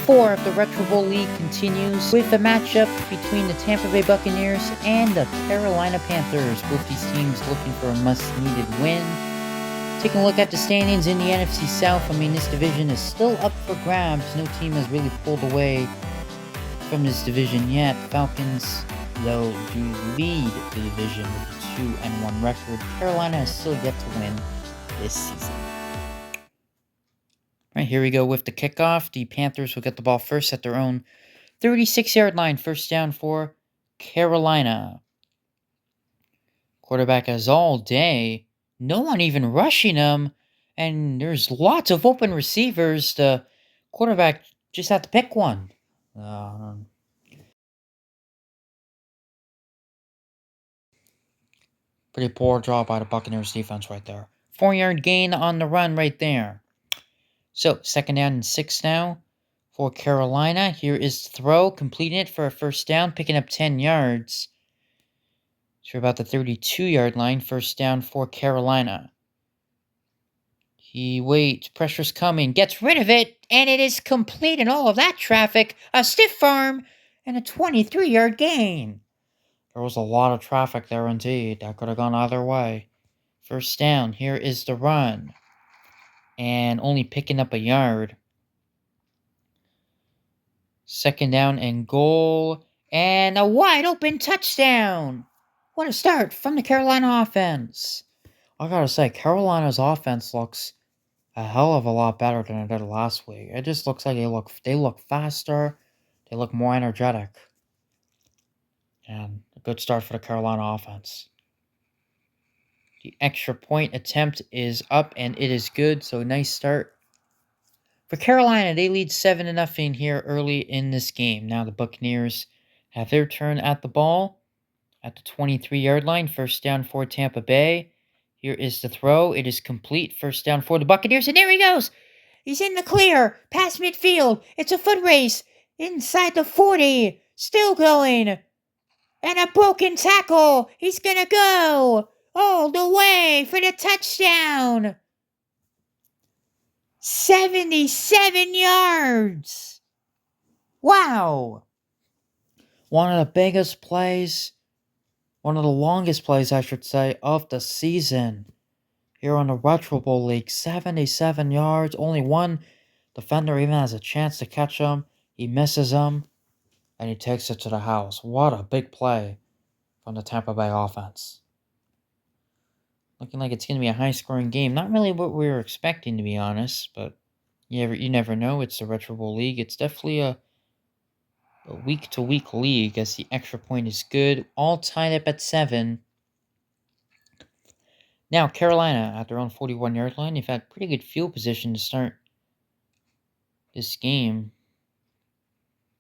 4 of the Retro Bowl League continues with a matchup between the Tampa Bay Buccaneers and the Carolina Panthers. Both these teams looking for a much-needed win. Taking a look at the standings in the NFC South, this division is still up for grabs. No team has really pulled away from this division yet. Falcons, though, do lead the division with a 2-1 record. Carolina has still yet to win this season. All right, here we go with the kickoff. The Panthers will get the ball first at their own 36-yard line. First down for Carolina. Quarterback has all day. No one even rushing him. And there's lots of open receivers. The quarterback just had to pick one. Pretty poor job by the Buccaneers defense right there. 4-yard gain on the run right there. So, second down and 6 now for Carolina. Here is the throw, completing it for a first down, picking up 10 yards. So, about the 32-yard line, first down for Carolina. He waits, pressure's coming, gets rid of it, and it is complete in all of that traffic. A stiff arm and a 23-yard gain. There was a lot of traffic there indeed. That could have gone either way. First down, here is the run. And only picking up a yard. Second down and goal. And a wide open touchdown. What a start from the Carolina offense. I gotta say, Carolina's offense looks a hell of a lot better than it did last week. It just looks like they look faster. They look more energetic. And a good start for the Carolina offense. The extra point attempt is up and it is good, so nice start. For Carolina, they lead 7-0 here early in this game. Now the Buccaneers have their turn at the ball at the 23-yard line. First down for Tampa Bay. Here is the throw. It is complete. First down for the Buccaneers, and there he goes. He's in the clear, past midfield. It's a foot race inside the 40. Still going. And a broken tackle. He's going to go all the way for the touchdown. 77 yards. Wow. One of the biggest plays, one of the longest plays, I should say, of the season. Here on the Retro Bowl League, 77 yards. Only one defender even has a chance to catch him. He misses him, and he takes it to the house. What a big play from the Tampa Bay offense. Looking like it's going to be a high-scoring game. Not really what we were expecting, to be honest, but you never know. It's the Retro Bowl League. It's definitely a week-to-week league, as the extra point is good. All tied up at 7. Now, Carolina, at their own 41-yard line, they've had pretty good field position to start this game.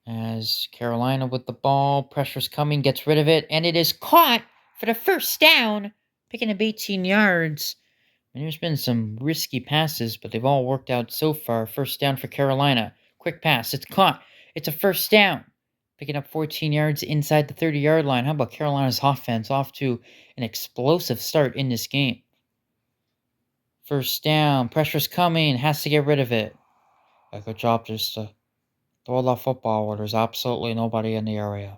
As Carolina with the ball, pressure's coming, gets rid of it, and it is caught for the first down, picking up 18 yards. And there's been some risky passes, but they've all worked out so far. First down for Carolina. Quick pass, it's caught. It's a first down, picking up 14 yards inside the 30-yard line. How about Carolina's offense off to an explosive start in this game? First down, pressure's coming, has to get rid of it. A good job just to throw that football where there's absolutely nobody in the area.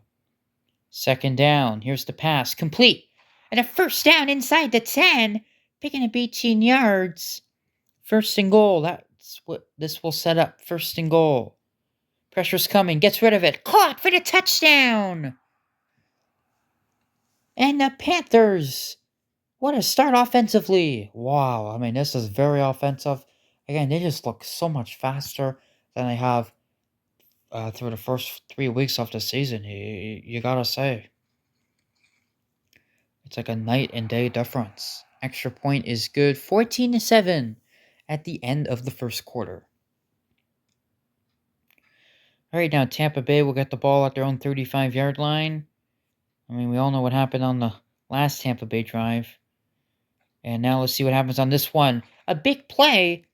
Second down, here's the pass, complete. And a first down inside the 10, picking up 18 yards. First and goal, that's what this will set up. First and goal. Pressure's coming, gets rid of it, caught for the touchdown. And the Panthers, what a start offensively. Wow, this is very offensive. Again, they just look so much faster than they have through the first 3 weeks of the season. You gotta say. It's like a night and day difference. Extra point is good. 14-7 at the end of the first quarter. All right, now Tampa Bay will get the ball at their own 35-yard line. We all know what happened on the last Tampa Bay drive. And now let's see what happens on this one. A big play.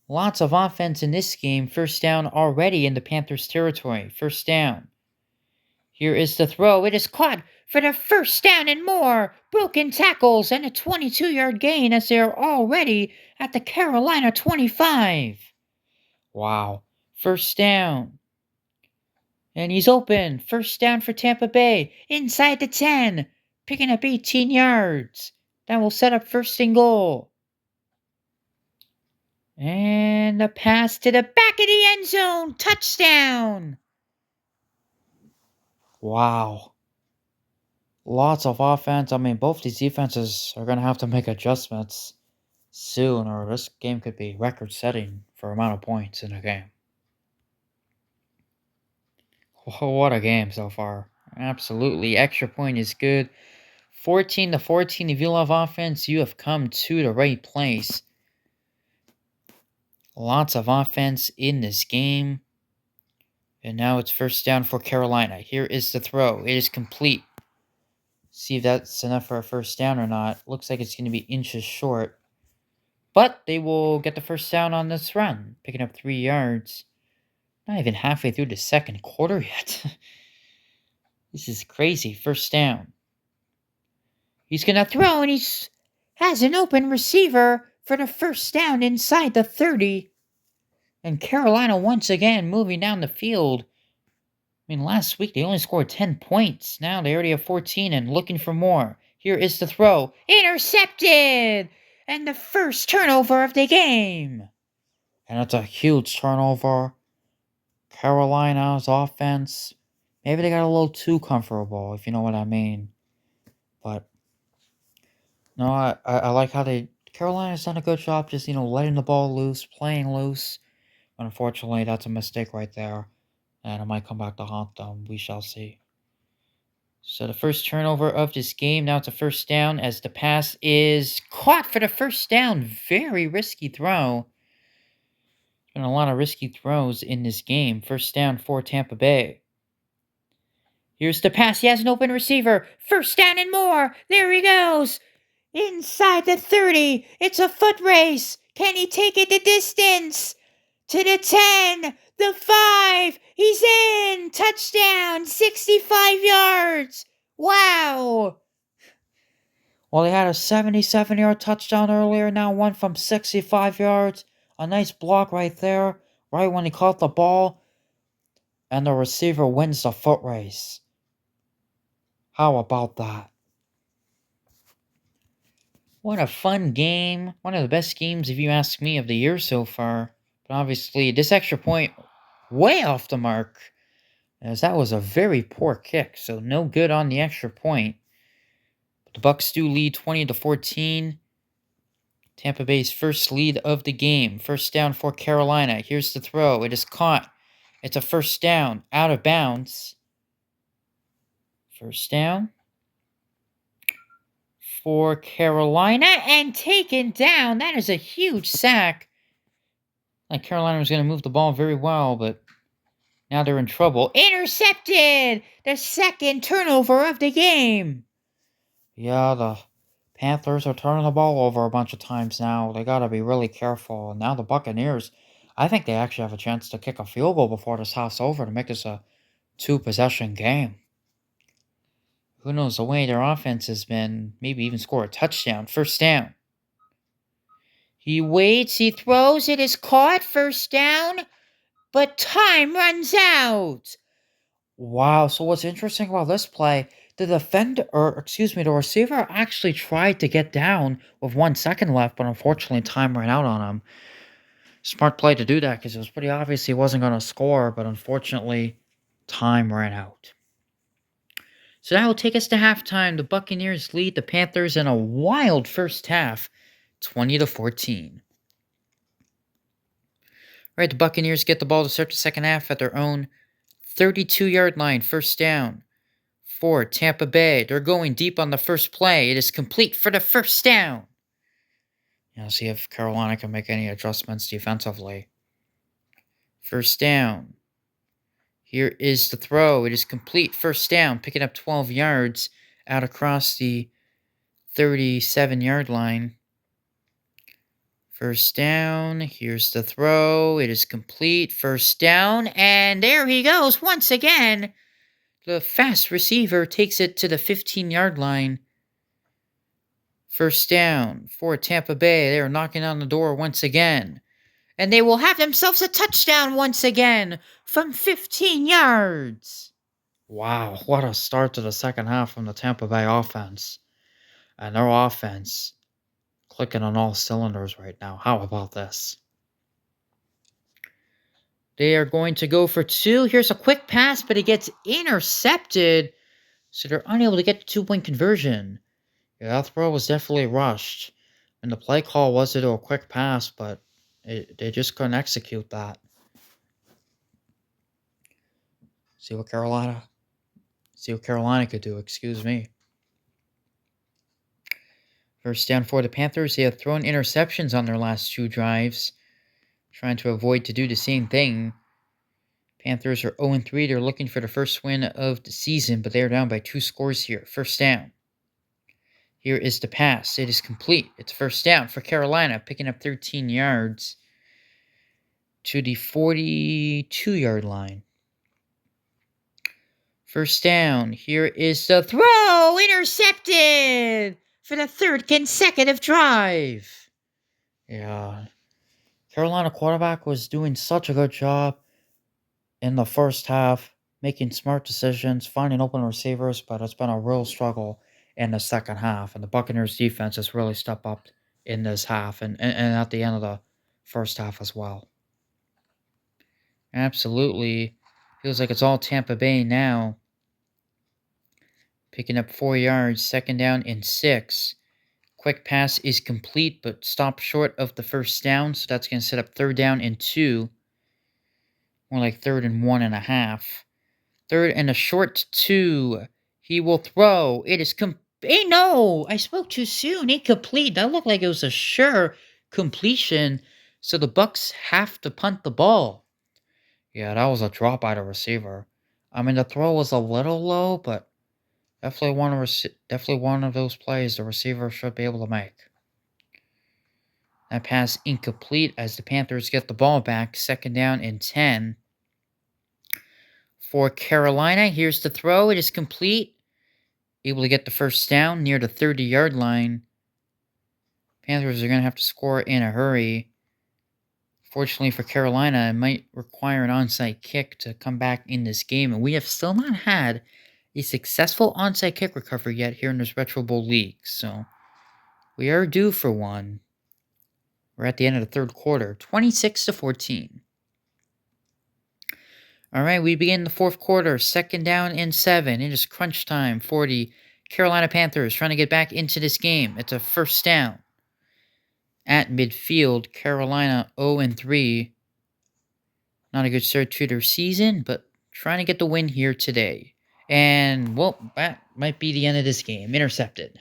Lots of offense in this game. First down already in the Panthers' territory. First down. Here is the throw. It is caught for the first down and more. Broken tackles and a 22-yard gain as they're already at the Carolina 25. Wow. First down. And he's open. First down for Tampa Bay. Inside the 10. Picking up 18 yards. That will set up first and goal. And a pass to the back of the end zone. Touchdown. Wow. Lots of offense. I mean, both these defenses are going to have to make adjustments soon, or this game could be record-setting for amount of points in a game. What a game so far. Absolutely. Extra point is good. 14-14. If you love offense, you have come to the right place. Lots of offense in this game. And now it's first down for Carolina. Here is the throw. It is complete. See if that's enough for a first down or not. Looks like it's going to be inches short. But they will get the first down on this run, picking up 3 yards. Not even halfway through the second quarter yet. This is crazy. First down. He's going to throw, and has an open receiver for the first down inside the 30. And Carolina once again moving down the field. I mean, last week they only scored 10 points. Now they already have 14 and looking for more. Here is the throw. Intercepted! And the first turnover of the game. And it's a huge turnover. Carolina's offense, maybe they got a little too comfortable, if you know what I mean. But, no, I like how Carolina's done a good job just, letting the ball loose, playing loose. But unfortunately, that's a mistake right there. And it might come back to haunt them. We shall see. So the first turnover of this game. Now it's a first down as the pass is caught for the first down. Very risky throw. There's been a lot of risky throws in this game. First down for Tampa Bay. Here's the pass. He has an open receiver. First down and more. There he goes. Inside the 30. It's a foot race. Can he take it the distance? To the 10. The 5. He's in. Touchdown. 65 yards. Wow. Well, he had a 77-yard touchdown earlier. Now one from 65 yards. A nice block right there. Right when he caught the ball. And the receiver wins the foot race. How about that? What a fun game. One of the best games, if you ask me, of the year so far. But obviously, this extra point, way off the mark. As that was a very poor kick, so no good on the extra point. But the Bucs do lead 20-14. Tampa Bay's first lead of the game. First down for Carolina. Here's the throw. It is caught. It's a first down. Out of bounds. First down for Carolina and taken down. That is a huge sack. Like Carolina was going to move the ball very well, but now they're in trouble. Intercepted! The second turnover of the game. Yeah, the Panthers are turning the ball over a bunch of times now. They got to be really careful. And now the Buccaneers, I think they actually have a chance to kick a field goal before this half's over to make this a 2-possession game. Who knows, the way their offense has been, maybe even score a touchdown. First down. He waits, he throws, it is caught, first down, but time runs out. Wow, so what's interesting about this play, the receiver actually tried to get down with 1 second left, but unfortunately time ran out on him. Smart play to do that because it was pretty obvious he wasn't going to score, but unfortunately time ran out. So that will take us to halftime. The Buccaneers lead the Panthers in a wild first half, 20-14. Right, the Buccaneers get the ball to start the second half at their own 32-yard line. First down for Tampa Bay. They're going deep on the first play. It is complete for the first down. Now see if Carolina can make any adjustments defensively. First down. Here is the throw. It is complete. First down, picking up 12 yards out across the 37-yard line. First down. Here's the throw. It is complete. First down. And there he goes once again. The fast receiver takes it to the 15-yard line. First down for Tampa Bay. They are knocking on the door once again. And they will have themselves a touchdown once again from 15 yards. Wow, what a start to the second half from the Tampa Bay offense. And their offense clicking on all cylinders right now. How about this? They are going to go for two. Here's a quick pass, but it gets intercepted. So they're unable to get the 2-point conversion. Yeah, that throw was definitely rushed. And the play call was to do a quick pass, but they just couldn't execute that. See what Carolina could do, excuse me. First down for the Panthers. They have thrown interceptions on their last two drives, trying to avoid to do the same thing. Panthers are 0-3. They're looking for the first win of the season, but they are down by 2 scores here. First down. Here is the pass. It is complete. It's first down for Carolina, picking up 13 yards to the 42-yard line. First down. Here is the throw. Intercepted for the third consecutive drive. Yeah. Carolina quarterback was doing such a good job in the first half, making smart decisions, finding open receivers, but it's been a real struggle in the second half. And the Buccaneers defense has really stepped up in this half and at the end of the first half as well. Absolutely. Feels like it's all Tampa Bay now. Picking up 4 yards, second down and 6. Quick pass is complete, but stopped short of the first down, so that's going to set up third down and 2. More like third and 1.5. Third and a short 2. He will throw. It is no! I spoke too soon. Incomplete. That looked like it was a sure completion, so the Bucs have to punt the ball. Yeah, that was a drop by the receiver. I mean, the throw was a little low, but definitely one of those plays the receiver should be able to make. That pass incomplete as the Panthers get the ball back. Second down and 10. For Carolina, here's the throw. It is complete. Able to get the first down near the 30-yard line. Panthers are going to have to score in a hurry. Fortunately for Carolina, it might require an onside kick to come back in this game, and we have still not had a successful onside kick recovery yet here in this Retro Bowl League, so we are due for one. We're at the end of the third quarter, 26-14. All right, we begin the fourth quarter, second down and 7. It is crunch time for the Carolina Panthers trying to get back into this game. It's a first down. At midfield, Carolina 0-3. Not a good start to their season, but trying to get the win here today. And, well, that might be the end of this game. Intercepted.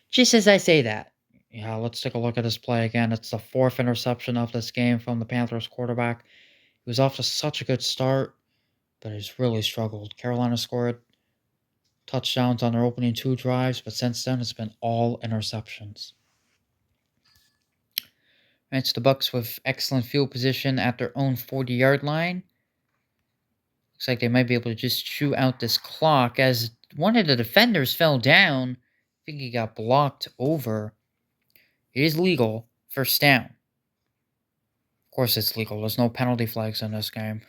Just as I say that. Yeah, let's take a look at this play again. It's the 4th interception of this game from the Panthers quarterback. He was off to such a good start, but he's really struggled. Carolina scored touchdowns on their opening 2 drives, but since then it's been all interceptions. It's the Bucs with excellent field position at their own 40-yard line. Looks like they might be able to just chew out this clock as one of the defenders fell down. I think he got blocked over. It is legal. First down. Of course it's legal. There's no penalty flags in this game.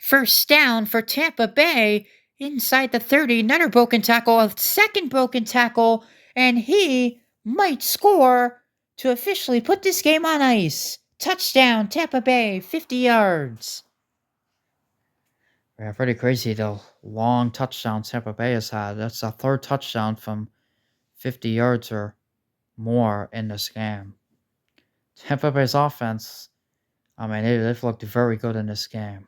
First down for Tampa Bay. Inside the 30. Another broken tackle. A second broken tackle. And he might score to officially put this game on ice. Touchdown, Tampa Bay, 50 yards. Yeah, pretty crazy, the long touchdown Tampa Bay has had. That's the 3rd touchdown from 50 yards or more in this game. Tampa Bay's offense, I mean, they've looked very good in this game.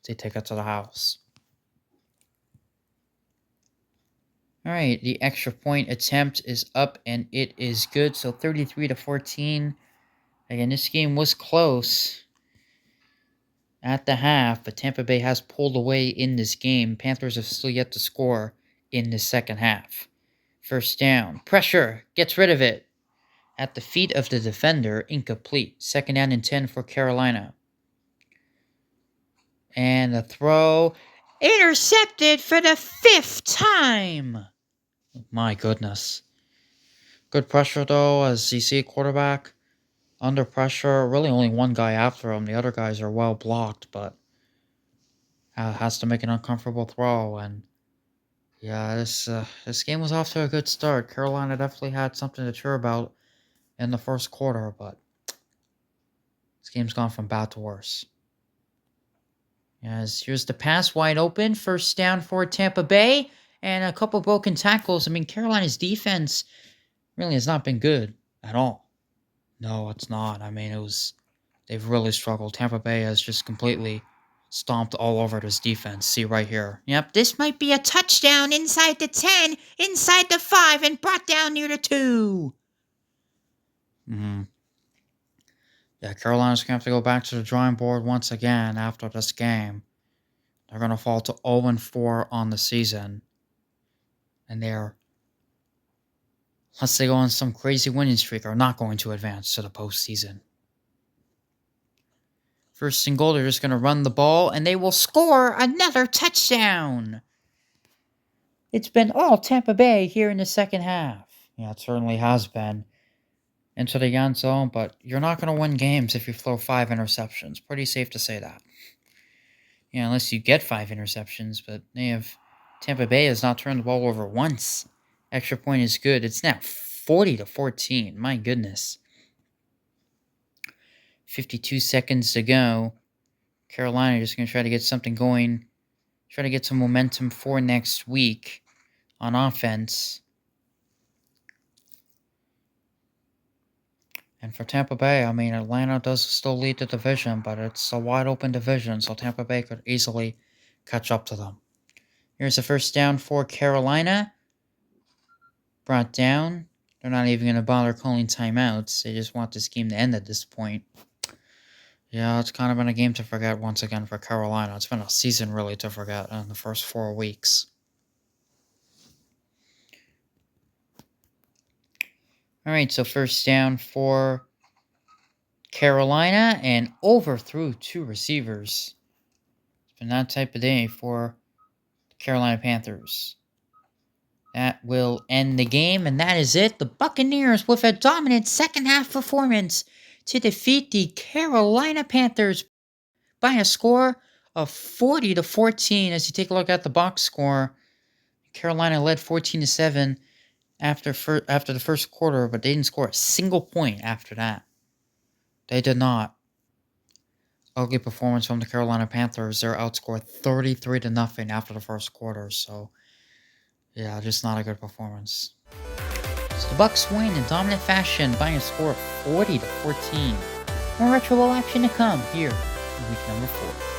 They take it to the house. All right, the extra point attempt is up, and it is good. So 33-14. Again, this game was close at the half, but Tampa Bay has pulled away in this game. Panthers have still yet to score in the second half. First down. Pressure. Gets rid of it. At the feet of the defender. Incomplete. Second down and 10 for Carolina. And the throw. Intercepted for the 5th time. My goodness. Good pressure, though, as you see quarterback Under pressure, really only one guy after him. The other guys are well blocked, but has to make an uncomfortable throw. And yeah, this game was off to a good start. Carolina definitely had something to cheer about in the first quarter, but this game's gone from bad to worse. As here's the pass wide open, first down for Tampa Bay, and a couple broken tackles. I mean, Carolina's defense really has not been good at all. No, it's not. I mean, they've really struggled. Tampa Bay has just completely stomped all over this defense. See right here. Yep, this might be a touchdown inside the 10, inside the 5, and brought down near the 2. Yeah, Carolina's going to have to go back to the drawing board once again after this game. They're going to fall to 0-4 on the season. And they're, unless they go on some crazy winning streak, are not going to advance to the postseason. First and goal, they're just going to run the ball, and they will score another touchdown. It's been all Tampa Bay here in the second half. Yeah, it certainly has been. Into the end zone, but you're not going to win games if you throw 5 interceptions. Pretty safe to say that. Yeah, unless you get 5 interceptions, but Tampa Bay has not turned the ball over once. Extra point is good. It's now 40-14. My goodness. 52 seconds to go. Carolina just going to try to get something going. Try to get some momentum for next week on offense. And for Tampa Bay, I mean, Atlanta does still lead the division, but it's a wide open division, so Tampa Bay could easily catch up to them. Here's a first down for Carolina. Brought down. They're not even going to bother calling timeouts. They just want this game to end at this point. Yeah, it's kind of been a game to forget once again for Carolina. It's been a season really to forget in the first 4 weeks. All right, so first down for Carolina and overthrew 2 receivers. It's been that type of day for the Carolina Panthers. That will end the game, and that is it. The Buccaneers with a dominant second half performance to defeat the Carolina Panthers by a score of 40-14. As you take a look at the box score, Carolina led 14-7 after the first quarter, but they didn't score a single point after that. They did not. Ugly performance from the Carolina Panthers. They're outscored 33-0 after the first quarter, so yeah, just not a good performance. So the Bucs win in dominant fashion by a score of 40-14. More Retro Bowl action to come here in week number 4.